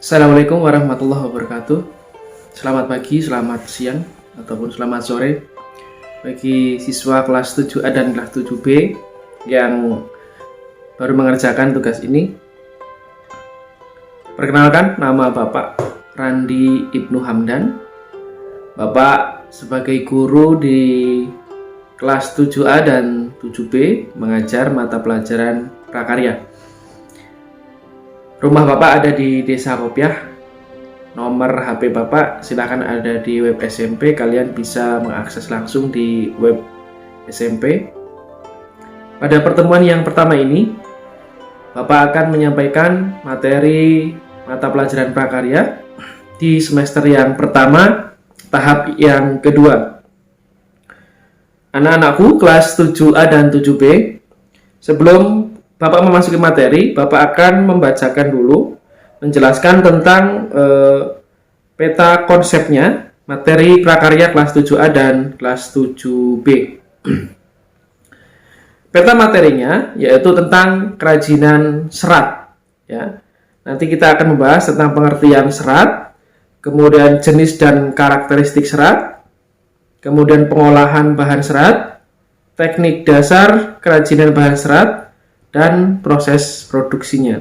Assalamualaikum warahmatullahi wabarakatuh. Selamat pagi, selamat siang, ataupun selamat sore bagi siswa kelas 7A dan kelas 7B yang baru mengerjakan tugas ini. Perkenalkan, nama Bapak Randi Ibnu Hamdan. Bapak sebagai guru di kelas 7A dan 7B mengajar mata pelajaran prakarya. Rumah Bapak ada di Desa Kopiah. Nomor HP Bapak silakan ada di web SMP. Kalian bisa mengakses langsung di web SMP. Pada pertemuan yang pertama ini, Bapak akan menyampaikan materi mata pelajaran prakarya di semester yang pertama, tahap yang kedua. Anak-anakku kelas 7A dan 7B, sebelum Bapak memasuki materi, Bapak akan membacakan dulu, menjelaskan tentang peta konsepnya, materi prakarya kelas 7A dan kelas 7B. Peta materinya yaitu tentang kerajinan serat. Ya. Nanti kita akan membahas tentang pengertian serat, kemudian jenis dan karakteristik serat, kemudian pengolahan bahan serat, teknik dasar kerajinan bahan serat, dan proses produksinya.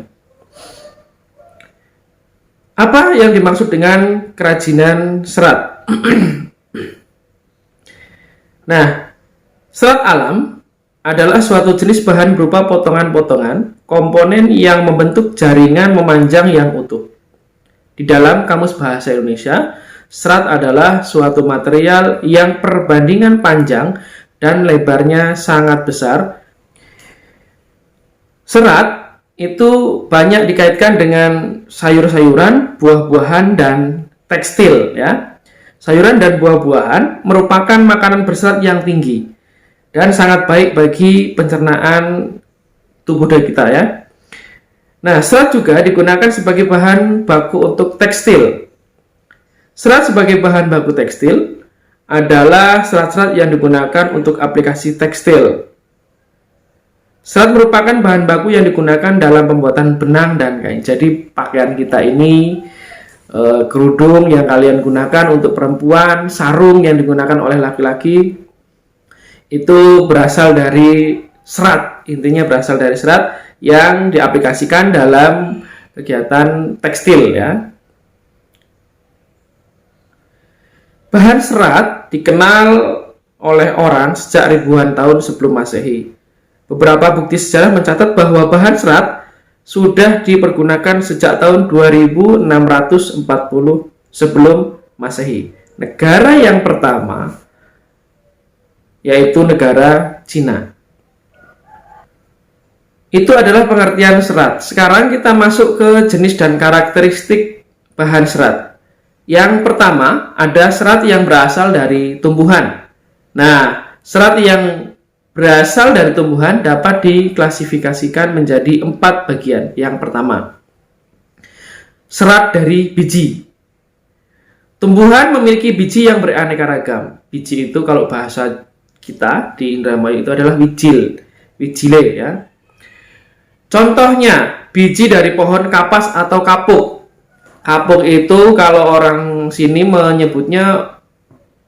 Apa yang dimaksud dengan kerajinan serat? Nah, serat alam adalah suatu jenis bahan berupa potongan-potongan komponen yang membentuk jaringan memanjang yang utuh. Di dalam Kamus Bahasa Indonesia, serat adalah suatu material yang perbandingan panjang dan lebarnya sangat besar. Serat itu banyak dikaitkan dengan sayur-sayuran, buah-buahan, dan tekstil. Ya. Sayuran dan buah-buahan merupakan makanan berserat yang tinggi dan sangat baik bagi pencernaan tubuh kita. Ya. Nah, serat juga digunakan sebagai bahan baku untuk tekstil. Serat sebagai bahan baku tekstil adalah serat-serat yang digunakan untuk aplikasi tekstil. Serat merupakan bahan baku yang digunakan dalam pembuatan benang dan kain. Jadi pakaian kita ini, kerudung yang kalian gunakan untuk perempuan, sarung yang digunakan oleh laki-laki, itu berasal dari serat. Intinya berasal dari serat yang diaplikasikan dalam kegiatan tekstil. Ya. Bahan serat dikenal oleh orang sejak ribuan tahun sebelum Masehi. Beberapa bukti sejarah mencatat bahwa bahan serat sudah dipergunakan sejak tahun 2640 sebelum Masehi. Negara yang pertama yaitu negara Cina. Itu adalah pengertian serat. Sekarang kita masuk ke jenis dan karakteristik bahan serat. Yang pertama, ada serat yang berasal dari tumbuhan. Nah, serat yang berasal dari tumbuhan dapat diklasifikasikan menjadi 4 bagian. Yang pertama, serat dari biji. Tumbuhan memiliki biji yang beraneka ragam. Biji itu kalau bahasa kita di Indramayu itu adalah wijil, wijile ya. Contohnya, biji dari pohon kapas atau kapuk. Kapuk itu kalau orang sini menyebutnya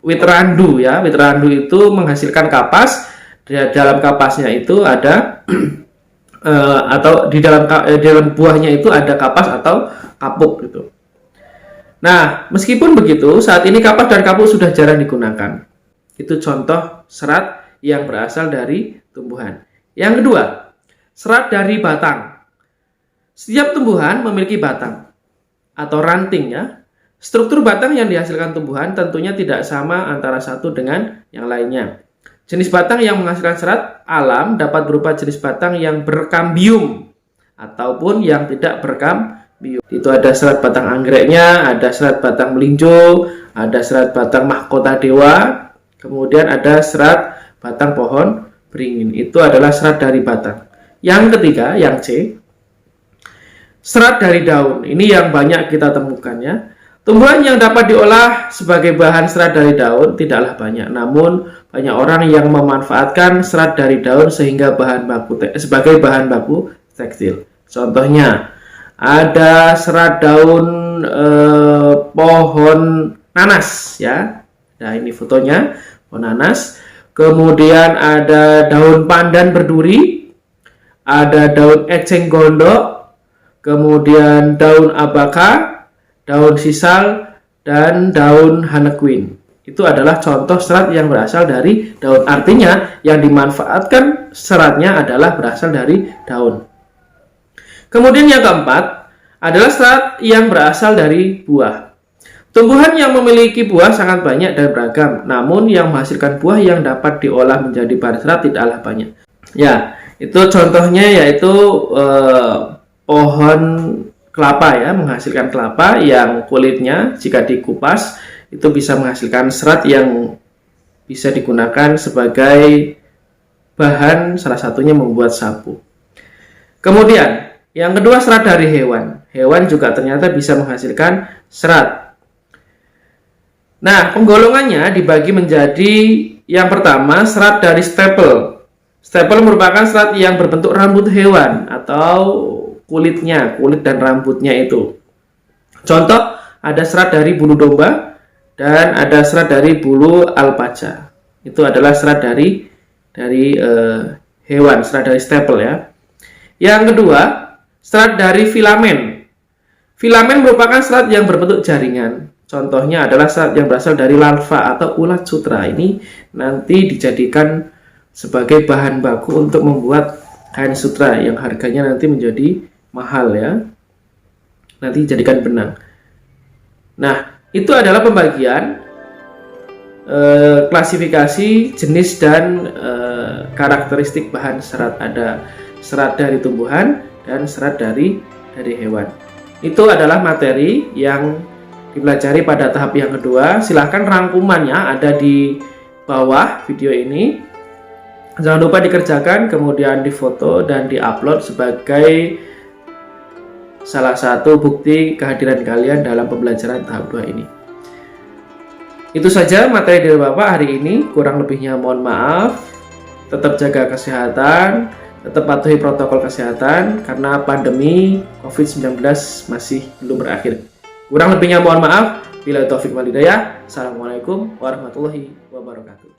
wit randu ya. Wit randu itu menghasilkan kapas. Di dalam kapasnya itu ada atau di dalam buahnya itu ada kapas atau kapuk gitu. Nah, meskipun begitu, saat ini kapas dan kapuk sudah jarang digunakan. Itu contoh serat yang berasal dari tumbuhan. Yang kedua, serat dari batang. Setiap tumbuhan memiliki batang atau ranting ya. Struktur batang yang dihasilkan tumbuhan tentunya tidak sama antara satu dengan yang lainnya. Jenis batang yang menghasilkan serat alam dapat berupa jenis batang yang berkambium ataupun yang tidak berkambium. Itu ada serat batang anggreknya, ada serat batang melinjo, ada serat batang mahkota dewa, kemudian ada serat batang pohon beringin. Itu adalah serat dari batang. Yang ketiga, yang C, serat dari daun. Ini yang banyak kita temukan ya. Tumbuhan yang dapat diolah sebagai bahan serat dari daun tidaklah banyak, namun banyak orang yang memanfaatkan serat dari daun sehingga sebagai bahan baku tekstil. Contohnya, ada serat daun pohon nanas ya. Nah, ini fotonya pohon nanas. Kemudian ada daun pandan berduri, ada daun eceng gondok, kemudian daun abaka, daun sisal, dan daun harlequin. Itu adalah contoh serat yang berasal dari daun. Artinya yang dimanfaatkan seratnya adalah berasal dari daun. Kemudian yang keempat adalah serat yang berasal dari buah. Tumbuhan yang memiliki buah sangat banyak dan beragam, namun yang menghasilkan buah yang dapat diolah menjadi bahan serat tidaklah banyak. Ya, itu contohnya yaitu pohon kelapa ya, menghasilkan kelapa yang kulitnya jika dikupas itu bisa menghasilkan serat yang bisa digunakan sebagai bahan, salah satunya membuat sapu. Kemudian yang kedua, serat dari hewan. Hewan juga ternyata bisa menghasilkan serat. Nah, penggolongannya dibagi menjadi yang pertama, serat dari stapel. Stapel merupakan serat yang berbentuk rambut hewan atau kulitnya, kulit dan rambutnya itu. Contoh, ada serat dari bulu domba dan ada serat dari bulu alpaca. Itu adalah serat dari hewan, serat dari stapel ya. Yang kedua, serat dari filamen. Filamen merupakan serat yang berbentuk jaringan. Contohnya adalah serat yang berasal dari larva atau ulat sutra. Ini nanti dijadikan sebagai bahan baku untuk membuat kain sutra yang harganya nanti menjadi mahal ya. Nanti dijadikan benang. Nah, itu adalah pembagian klasifikasi jenis dan karakteristik bahan serat. Ada serat dari tumbuhan dan serat dari hewan. Itu adalah materi yang dipelajari pada tahap yang kedua. Silahkan rangkumannya ada di bawah video ini. Jangan lupa dikerjakan, kemudian difoto dan diupload sebagai salah satu bukti kehadiran kalian dalam pembelajaran tahap 2 ini. Itu saja materi dari Bapak hari ini. Kurang lebihnya mohon maaf. Tetap jaga kesehatan, tetap patuhi protokol kesehatan karena pandemi COVID-19 masih belum berakhir. Kurang lebihnya mohon maaf. Bila taufik wal hidayah. Assalamualaikum warahmatullahi wabarakatuh.